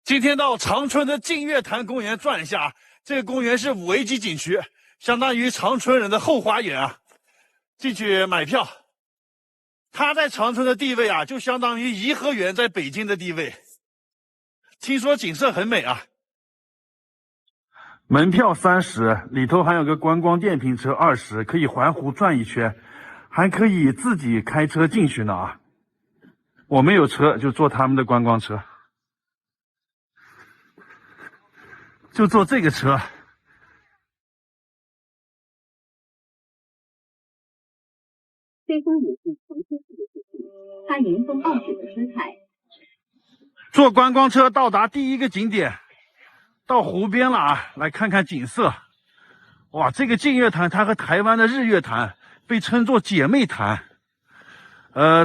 今天到长春的净月潭公园转一下，这个公园是5A级景区，相当于长春人的后花园啊。进去买票，它在长春的地位啊，就相当于颐和园在北京的地位。听说景色很美啊。门票30，里头还有个观光电瓶车20，可以环湖转一圈，还可以自己开车进去呢啊。我没有车，就坐他们的观光车。就坐这个车，飞风也是重庆市的事情，它迎风傲雪的姿态。坐观光车到达第一个景点，到湖边了啊！来看看景色。哇，这个净月潭它和台湾的日月潭被称作姐妹潭。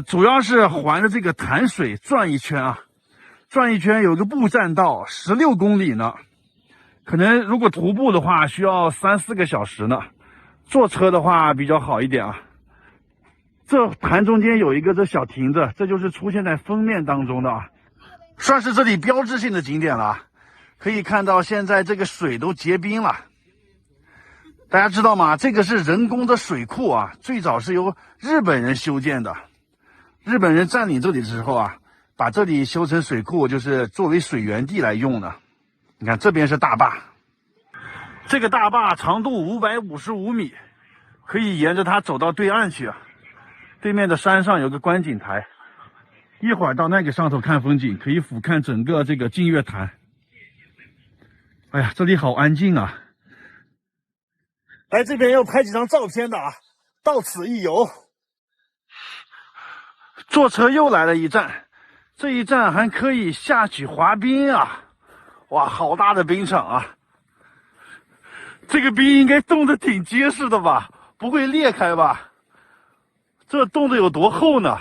主要是环着这个潭水转一圈啊，转一圈有个步栈道，16公里呢。可能如果徒步的话，需要3、4个小时呢。坐车的话比较好一点啊。这潭中间有一个这小亭子，这就是出现在封面当中的啊，算是这里标志性的景点了。可以看到现在这个水都结冰了。大家知道吗？这个是人工的水库啊，最早是由日本人修建的。日本人占领这里之后啊，把这里修成水库，就是作为水源地来用的。你看这边是大坝，这个大坝长度555米，可以沿着它走到对岸去啊。对面的山上有个观景台，一会儿到那个上头看风景，可以俯瞰整个这个净月潭。哎呀，这里好安静啊！来这边要拍几张照片的啊，到此一游。坐车又来了一站，这一站还可以下去滑冰啊！哇，好大的冰场啊！这个冰应该冻得挺结实的吧？不会裂开吧？这冻得有多厚呢？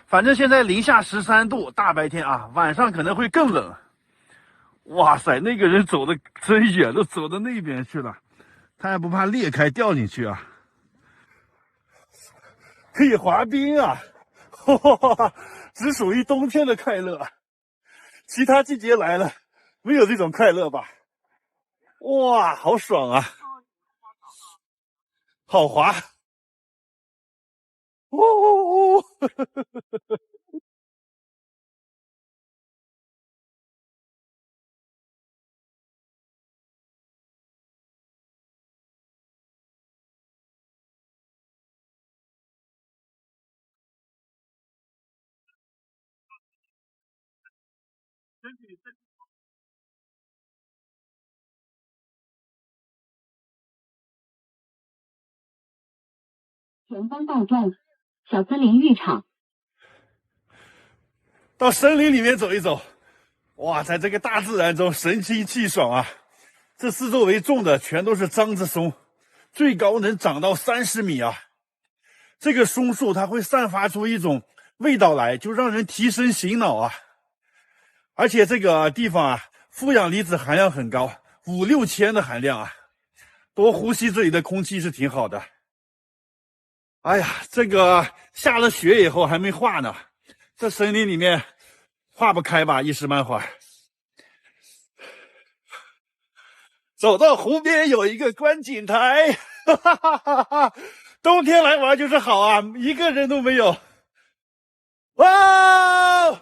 反正现在零下13度，大白天啊，晚上可能会更冷。哇塞，那个人走的真远，都走到那边去了，他还不怕裂开掉进去啊？可以滑冰啊！只属于冬天的快乐，其他季节来了没有这种快乐吧？哇，好爽啊！好滑！哦，前方到站，小森林浴场。到森林里面走一走，哇，在这个大自然中神清气爽啊！这四周围种的全都是樟子松，最高能长到30米啊！这个松树它会散发出一种味道来，就让人提神醒脑啊！而且这个地方啊，负氧离子含量很高，5、6千的含量啊，多呼吸这里的空气是挺好的。哎呀，这个下了雪以后还没化呢，这森林里面化不开吧，一时半会儿。走到湖边有一个观景台，哈哈哈哈哈！冬天来玩就是好啊，一个人都没有。哇！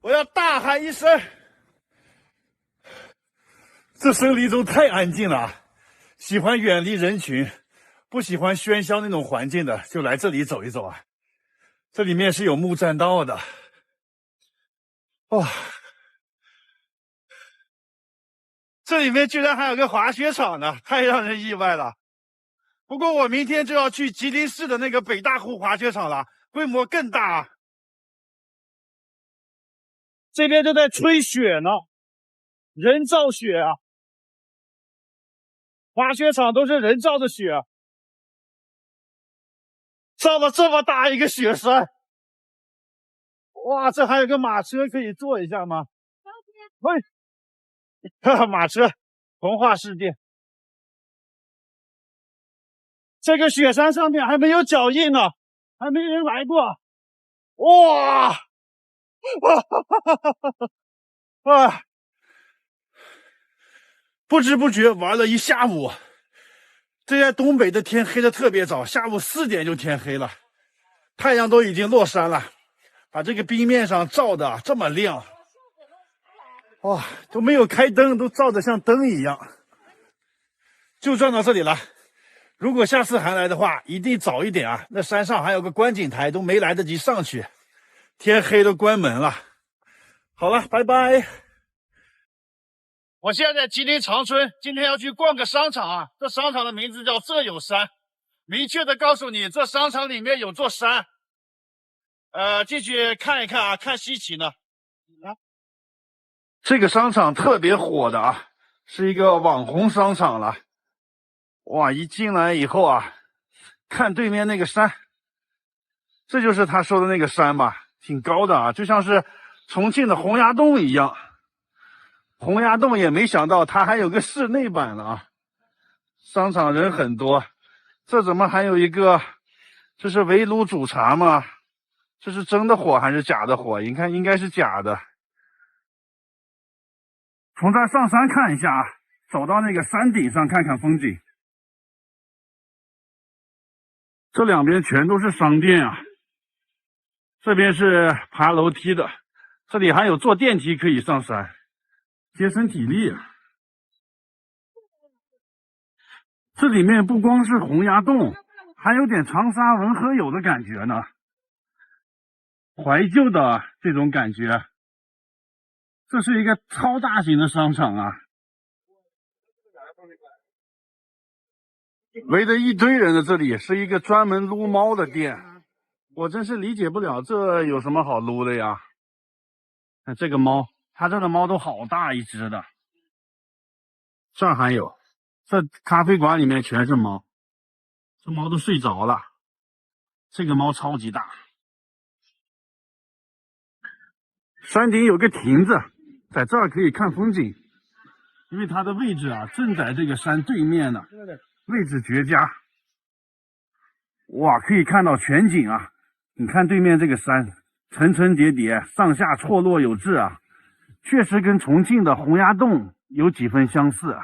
我要大喊一声！这森林中太安静了，喜欢远离人群，不喜欢喧嚣那种环境的，就来这里走一走啊。这里面是有木栈道的。哇！这里面居然还有个滑雪场呢，太让人意外了。不过我明天就要去吉林市的那个北大湖滑雪场了，规模更大啊。这边就在吹雪呢，人造雪啊，滑雪场都是人造的雪，造了这么大一个雪山。哇，这还有个马车可以坐一下吗？喂，哈哈，马车，童话世界。这个雪山上面还没有脚印呢，还没人来过。哇！哇！不知不觉玩了一下午。这在东北的天黑的特别早，下午4点就天黑了，太阳都已经落山了，把这个冰面上照的这么亮，哇，都没有开灯，都照得像灯一样。就转到这里了，如果下次还来的话，一定早一点啊，那山上还有个观景台，都没来得及上去，天黑都关门了。好了，拜拜。我现在在吉林长春，今天要去逛个商场啊。这商场的名字叫这有山，明确的告诉你，这商场里面有座山。进去看一看啊，看稀奇呢。这个商场特别火的啊，是一个网红商场了。哇，一进来以后啊，看对面那个山，这就是他说的那个山吧，挺高的啊，就像是重庆的洪崖洞一样。洪崖洞也没想到它还有个室内版了啊！商场人很多，这怎么还有一个？这是围炉煮茶吗？这是真的火还是假的火？你看，应该是假的。从这儿上山看一下啊，走到那个山顶上看看风景。这两边全都是商店啊，这边是爬楼梯的，这里还有坐电梯可以上山。节省体力啊！这里面不光是洪崖洞，还有点长沙文和友的感觉呢，怀旧的这种感觉。这是一个超大型的商场啊，围着一堆人的这里是一个专门撸猫的店，我真是理解不了这有什么好撸的呀？看这个猫。它这的猫都好大一只的，这儿还有，这咖啡馆里面全是猫，这猫都睡着了。这个猫超级大。山顶有个亭子，在这儿可以看风景，因为它的位置啊正在这个山对面呢，位置绝佳。哇，可以看到全景啊！你看对面这个山，层层叠叠，上下错落有致啊。确实跟重庆的洪崖洞有几分相似啊！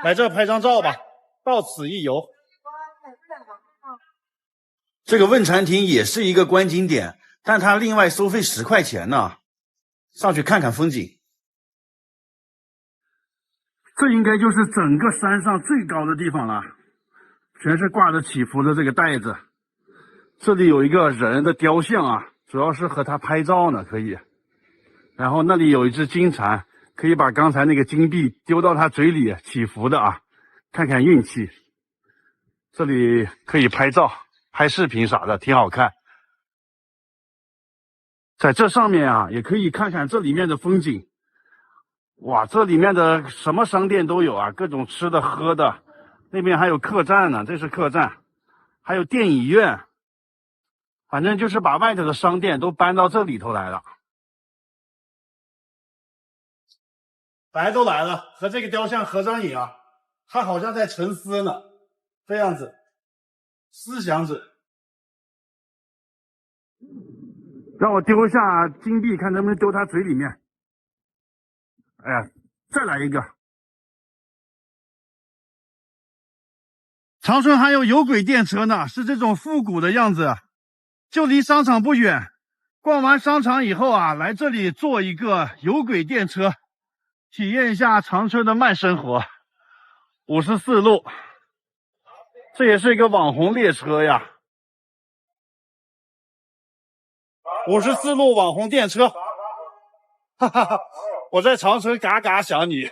来这拍张照吧，到此一游。这个汶禅亭也是一个观景点，但它另外收费10块钱呢。上去看看风景。这应该就是整个山上最高的地方了，全是挂着起伏的这个带子。这里有一个人的雕像啊，主要是和他拍照呢，可以。然后那里有一只金蝉，可以把刚才那个金币丢到他嘴里起伏的啊，看看运气。这里可以拍照、拍视频啥的，挺好看。在这上面啊，也可以看看这里面的风景。哇，这里面的什么商店都有啊，各种吃的喝的。那边还有客栈呢，这是客栈，还有电影院。反正就是把外头的商店都搬到这里头来了。来都来了，和这个雕像合张影啊，他好像在沉思呢，这样子，思想者。让我丢下金币，看能不能丢他嘴里面。哎呀，再来一个。长春还有有轨电车呢，是这种复古的样子。就离商场不远，逛完商场以后啊，来这里坐一个有轨电车，体验一下长春的慢生活。54路，这也是一个网红列车呀。54路网红电车，哈哈哈，我在长春嘎嘎想你。